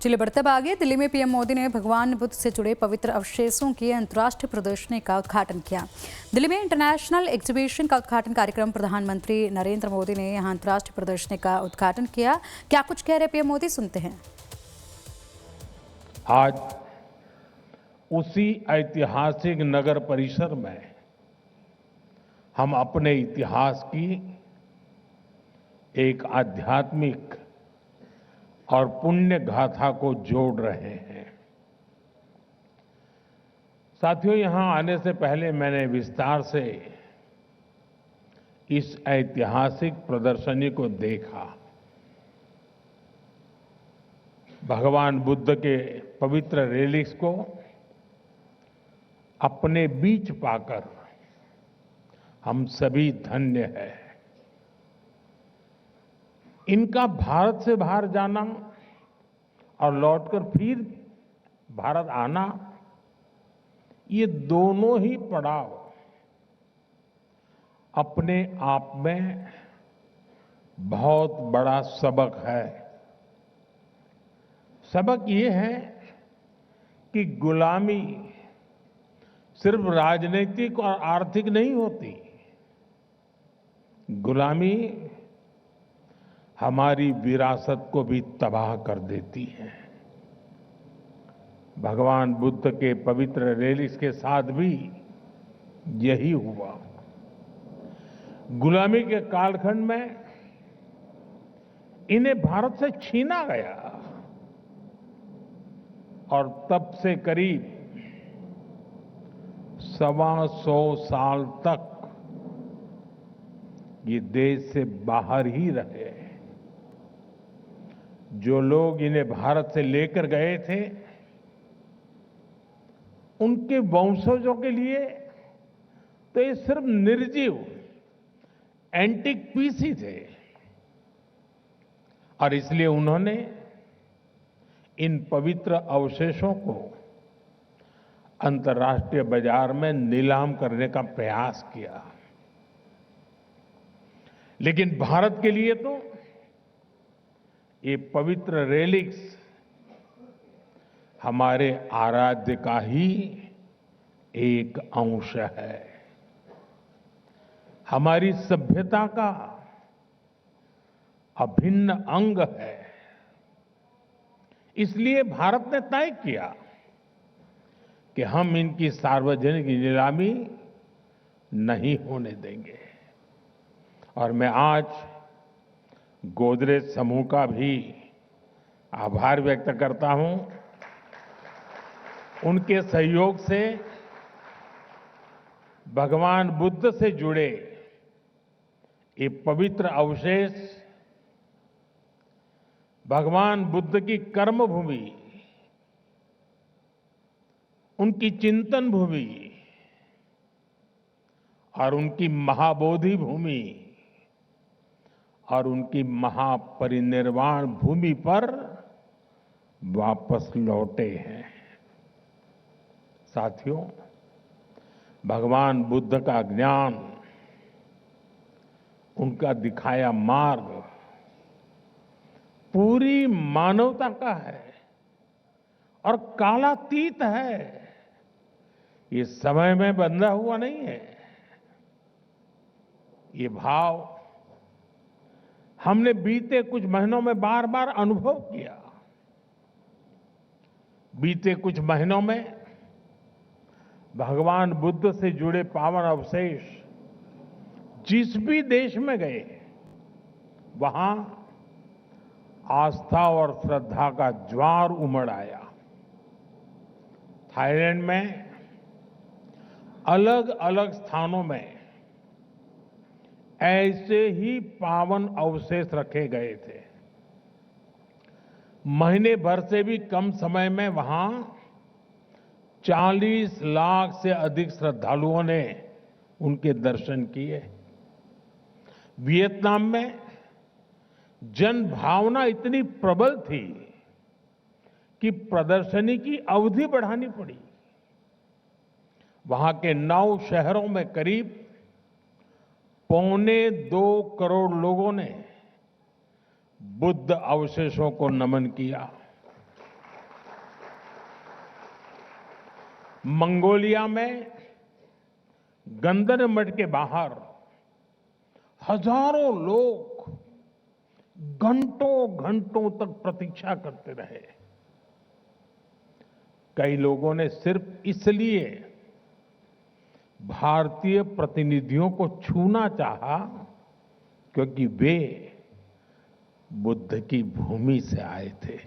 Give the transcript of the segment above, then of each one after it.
चलिए बढ़ते अब आगे। दिल्ली में पीएम मोदी ने भगवान बुद्ध से जुड़े पवित्र अवशेषों की अंतर्राष्ट्रीय प्रदर्शनी का उद्घाटन किया। दिल्ली में इंटरनेशनल एग्जीबिशन का उद्घाटन कार्यक्रम प्रधानमंत्री नरेंद्र मोदी ने यहां अंतर्राष्ट्रीय प्रदर्शनी का उद्घाटन किया। क्या कुछ कह रहे पीएम मोदी, सुनते हैं। आज उसी ऐतिहासिक नगर परिसर में हम अपने इतिहास की एक आध्यात्मिक और पुण्य गाथा को जोड़ रहे हैं। साथियों, यहां आने से पहले मैंने विस्तार से इस ऐतिहासिक प्रदर्शनी को देखा। भगवान बुद्ध के पवित्र रेलिक्स को अपने बीच पाकर हम सभी धन्य हैं। इनका भारत से बाहर जाना और लौटकर फिर भारत आना, ये दोनों ही पड़ाव अपने आप में बहुत बड़ा सबक है। सबक ये है कि गुलामी सिर्फ राजनीतिक और आर्थिक नहीं होती। गुलामी हमारी विरासत को भी तबाह कर देती है। भगवान बुद्ध के पवित्र रेलिक्स के साथ भी यही हुआ। गुलामी के कालखंड में इन्हें भारत से छीना गया और तब से करीब 125 साल तक ये देश से बाहर ही रहे। जो लोग इन्हें भारत से लेकर गए थे, उनके वंशजों के लिए तो ये सिर्फ निर्जीव एंटिक पीस ही थे और इसलिए उन्होंने इन पवित्र अवशेषों को अंतर्राष्ट्रीय बाजार में नीलाम करने का प्रयास किया। लेकिन भारत के लिए तो ये पवित्र रेलिक्स हमारे आराध्य का ही एक अंश है, हमारी सभ्यता का अभिन्न अंग है। इसलिए भारत ने तय किया कि हम इनकी सार्वजनिक नीलामी नहीं होने देंगे। और मैं आज गोदरेज समूह का भी आभार व्यक्त करता हूं। उनके सहयोग से भगवान बुद्ध से जुड़े ये पवित्र अवशेष भगवान बुद्ध की कर्म भूमि, उनकी चिंतन भूमि और उनकी महाबोधि भूमि और उनकी महापरिनिर्वाण भूमि पर वापस लौटे हैं। साथियों, भगवान बुद्ध का ज्ञान, उनका दिखाया मार्ग पूरी मानवता का है और कालातीत है। ये समय में बंधा हुआ नहीं है। ये भाव हमने बीते कुछ महीनों में बार बार अनुभव किया। बीते कुछ महीनों में भगवान बुद्ध से जुड़े पावन अवशेष जिस भी देश में गए, वहां आस्था और श्रद्धा का ज्वार उमड़ आया। थाईलैंड में अलग अलग स्थानों में ऐसे ही पावन अवशेष रखे गए थे। महीने भर से भी कम समय में वहां 40 लाख से अधिक श्रद्धालुओं ने उनके दर्शन किए। वियतनाम में जन भावना इतनी प्रबल थी कि प्रदर्शनी की अवधि बढ़ानी पड़ी। वहां के 9 शहरों में करीब 1.25 करोड़ लोगों ने बुद्ध अवशेषों को नमन किया। मंगोलिया में गंदर मठ के बाहर हजारों लोग घंटों घंटों तक प्रतीक्षा करते रहे। कई लोगों ने सिर्फ इसलिए भारतीय प्रतिनिधियों को छूना चाहा क्योंकि वे बुद्ध की भूमि से आए थे।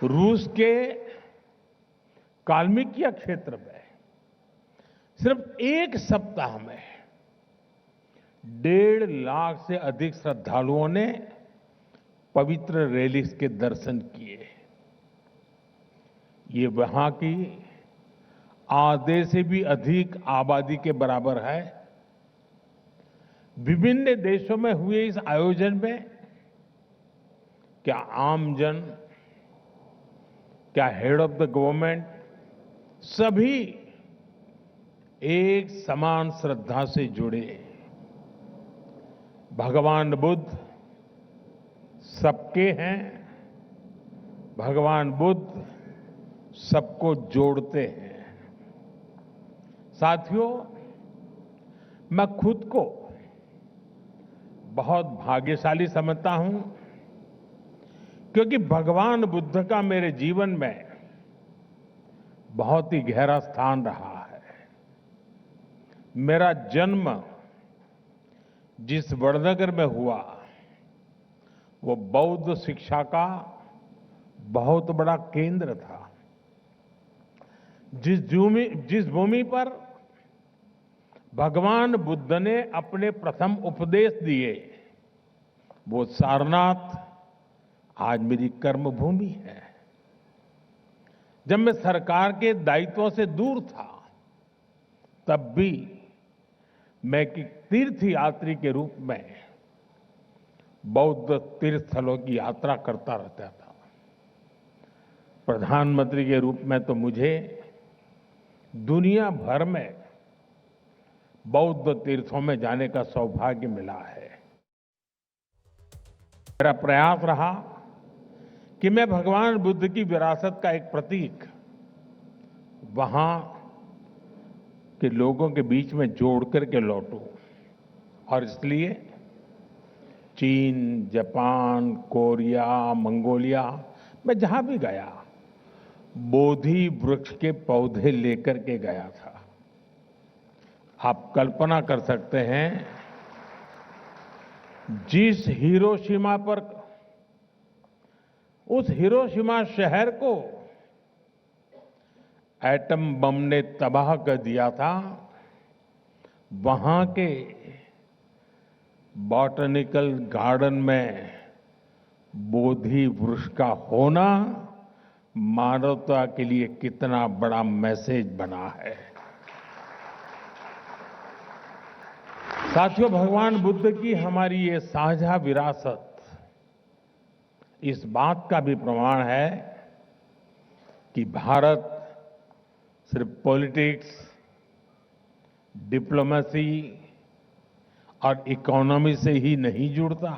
रूस के काल्मिकिया क्षेत्र में सिर्फ एक सप्ताह में 1.5 लाख से अधिक श्रद्धालुओं ने पवित्र रेलिस के दर्शन किए। ये वहां की आधे से भी अधिक आबादी के बराबर है। विभिन्न देशों में हुए इस आयोजन में क्या आमजन, क्या हेड ऑफ द गवर्नमेंट, सभी एक समान श्रद्धा से जुड़े। भगवान बुद्ध सबके हैं, भगवान बुद्ध सबको जोड़ते हैं। साथियों, मैं खुद को बहुत भाग्यशाली समझता हूं क्योंकि भगवान बुद्ध का मेरे जीवन में बहुत ही गहरा स्थान रहा है। मेरा जन्म जिस वडनगर में हुआ वो बौद्ध शिक्षा का बहुत बड़ा केंद्र था। जिस भूमि पर भगवान बुद्ध ने अपने प्रथम उपदेश दिए वो सारनाथ आज मेरी कर्मभूमि है। जब मैं सरकार के दायित्वों से दूर था तब भी मैं एक तीर्थ यात्री के रूप में बौद्ध तीर्थ स्थलों की यात्रा करता रहता था। प्रधानमंत्री के रूप में तो मुझे दुनिया भर में बौद्ध तीर्थों में जाने का सौभाग्य मिला है। मेरा प्रयास रहा कि मैं भगवान बुद्ध की विरासत का एक प्रतीक वहां के लोगों के बीच में जोड़ करके लौटूं। और इसलिए चीन, जापान, कोरिया, मंगोलिया, मैं जहां भी गया बोधि वृक्ष के पौधे लेकर के गया था। आप कल्पना कर सकते हैं जिस हिरोशिमा पर, उस हिरोशिमा शहर को एटम बम ने तबाह कर दिया था, वहां के बॉटनिकल गार्डन में बोधि वृक्ष का होना मानवता के लिए कितना बड़ा मैसेज बना है। साथियों, भगवान बुद्ध की हमारी ये साझा विरासत इस बात का भी प्रमाण है कि भारत सिर्फ पॉलिटिक्स, डिप्लोमेसी और इकोनॉमी से ही नहीं जुड़ता,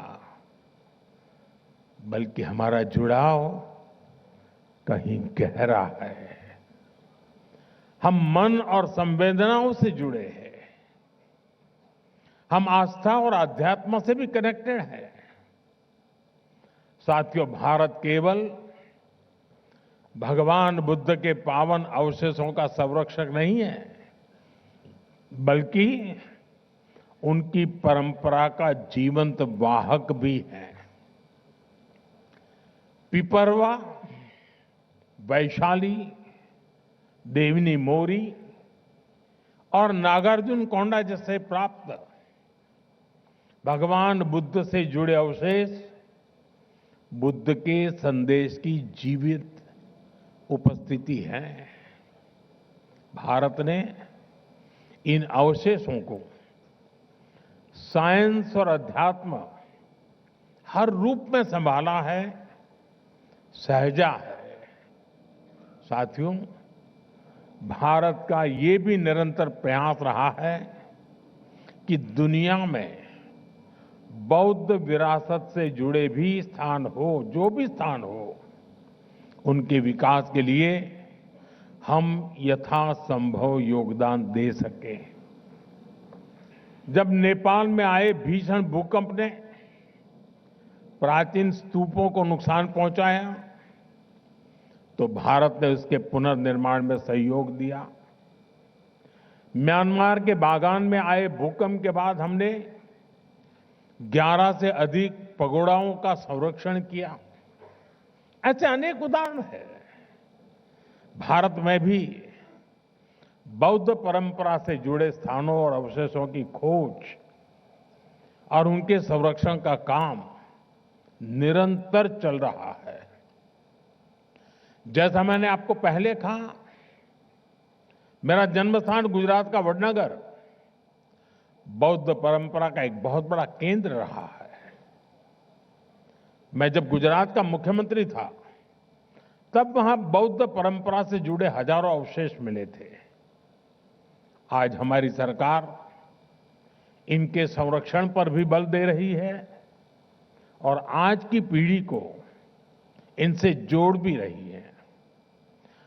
बल्कि हमारा जुड़ाव कहीं गहरा है। हम मन और संवेदनाओं से जुड़े हैं। हम आस्था और अध्यात्म से भी कनेक्टेड हैं। साथियों, भारत केवल भगवान बुद्ध के पावन अवशेषों का संरक्षक नहीं है, बल्कि उनकी परंपरा का जीवंत वाहक भी है। पिपरवा, वैशाली, देवनी मोरी और नागार्जुन कोंडा जैसे प्राप्त भगवान बुद्ध से जुड़े अवशेष बुद्ध के संदेश की जीवित उपस्थिति है। भारत ने इन अवशेषों को साइंस और अध्यात्म हर रूप में संभाला है, सहेजा है। साथियों, भारत का ये भी निरंतर प्रयास रहा है कि दुनिया में बौद्ध विरासत से जुड़े भी स्थान हो, जो भी स्थान हो, उनके विकास के लिए हम यथासंभव योगदान दे सके। जब नेपाल में आए भीषण भूकंप ने प्राचीन स्तूपों को नुकसान पहुंचाया तो भारत ने उसके पुनर्निर्माण में सहयोग दिया। म्यांमार के बागान में आए भूकंप के बाद हमने 11 से अधिक पगोड़ाओं का संरक्षण किया। ऐसे अनेक उदाहरण हैं। भारत में भी बौद्ध परंपरा से जुड़े स्थानों और अवशेषों की खोज और उनके संरक्षण का काम निरंतर चल रहा है। जैसा मैंने आपको पहले कहा, मेरा जन्म स्थान गुजरात का वडनगर बौद्ध परंपरा का एक बहुत बड़ा केंद्र रहा है। मैं जब गुजरात का मुख्यमंत्री था तब वहां बौद्ध परंपरा से जुड़े हजारों अवशेष मिले थे। आज हमारी सरकार इनके संरक्षण पर भी बल दे रही है और आज की पीढ़ी को इनसे जोड़ भी रही है।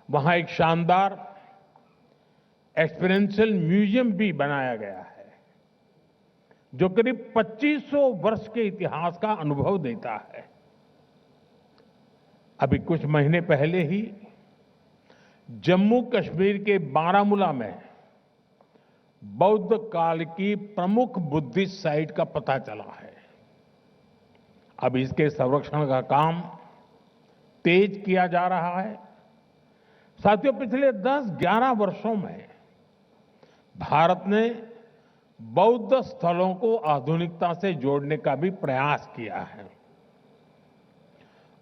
वहां एक शानदार एक्सपीरियंशियल म्यूजियम भी बनाया गया है जो करीब 2500 वर्ष के इतिहास का अनुभव देता है। अभी कुछ महीने पहले ही जम्मू कश्मीर के बारामूला में बौद्ध काल की प्रमुख बुद्धिस्ट साइट का पता चला है। अब इसके संरक्षण का काम तेज किया जा रहा है। साथियों, पिछले 10-11 वर्षों में भारत ने बौद्ध स्थलों को आधुनिकता से जोड़ने का भी प्रयास किया है।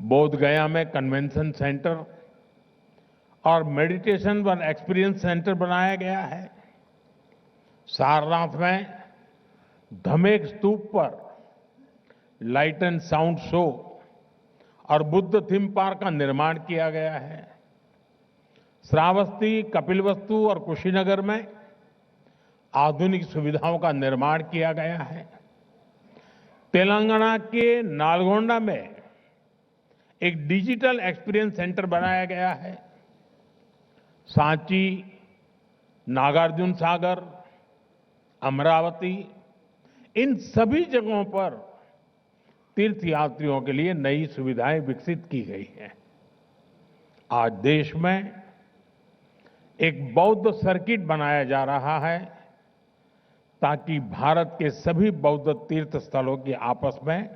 बोध गया में कन्वेंशन सेंटर और मेडिटेशन व एक्सपीरियंस सेंटर बनाया गया है। सारनाथ में धमेक स्तूप पर लाइट एंड साउंड शो और बुद्ध थीम पार्क का निर्माण किया गया है। श्रावस्ती, कपिलवस्तु और कुशीनगर में आधुनिक सुविधाओं का निर्माण किया गया है। तेलंगाना के नालगोंडा में एक डिजिटल एक्सपीरियंस सेंटर बनाया गया है। सांची, नागार्जुन सागर, अमरावती, इन सभी जगहों पर तीर्थयात्रियों के लिए नई सुविधाएं विकसित की गई हैं। आज देश में एक बौद्ध सर्किट बनाया जा रहा है ताकि भारत के सभी बौद्ध तीर्थ स्थलों की आपस में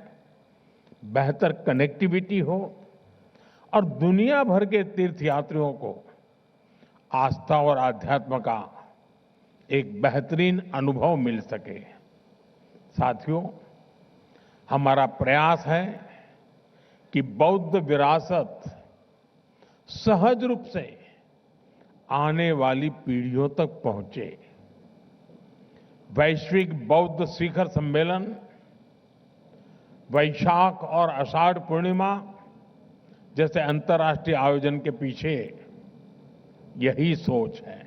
बेहतर कनेक्टिविटी हो और दुनिया भर के तीर्थयात्रियों को आस्था और आध्यात्म का एक बेहतरीन अनुभव मिल सके। साथियों, हमारा प्रयास है कि बौद्ध विरासत सहज रूप से आने वाली पीढ़ियों तक पहुंचे। वैश्विक बौद्ध शिखर सम्मेलन, वैशाख और आषाढ़ पूर्णिमा जैसे अंतर्राष्ट्रीय आयोजन के पीछे यही सोच है।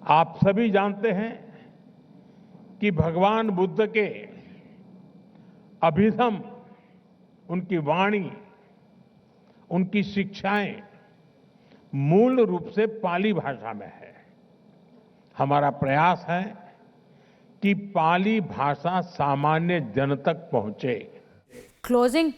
आप सभी जानते हैं कि भगवान बुद्ध के अभिधम, उनकी वाणी, उनकी शिक्षाएं मूल रूप से पाली भाषा में है। हमारा प्रयास है कि पाली भाषा सामान्य जन तक पहुंचे। क्लोजिंग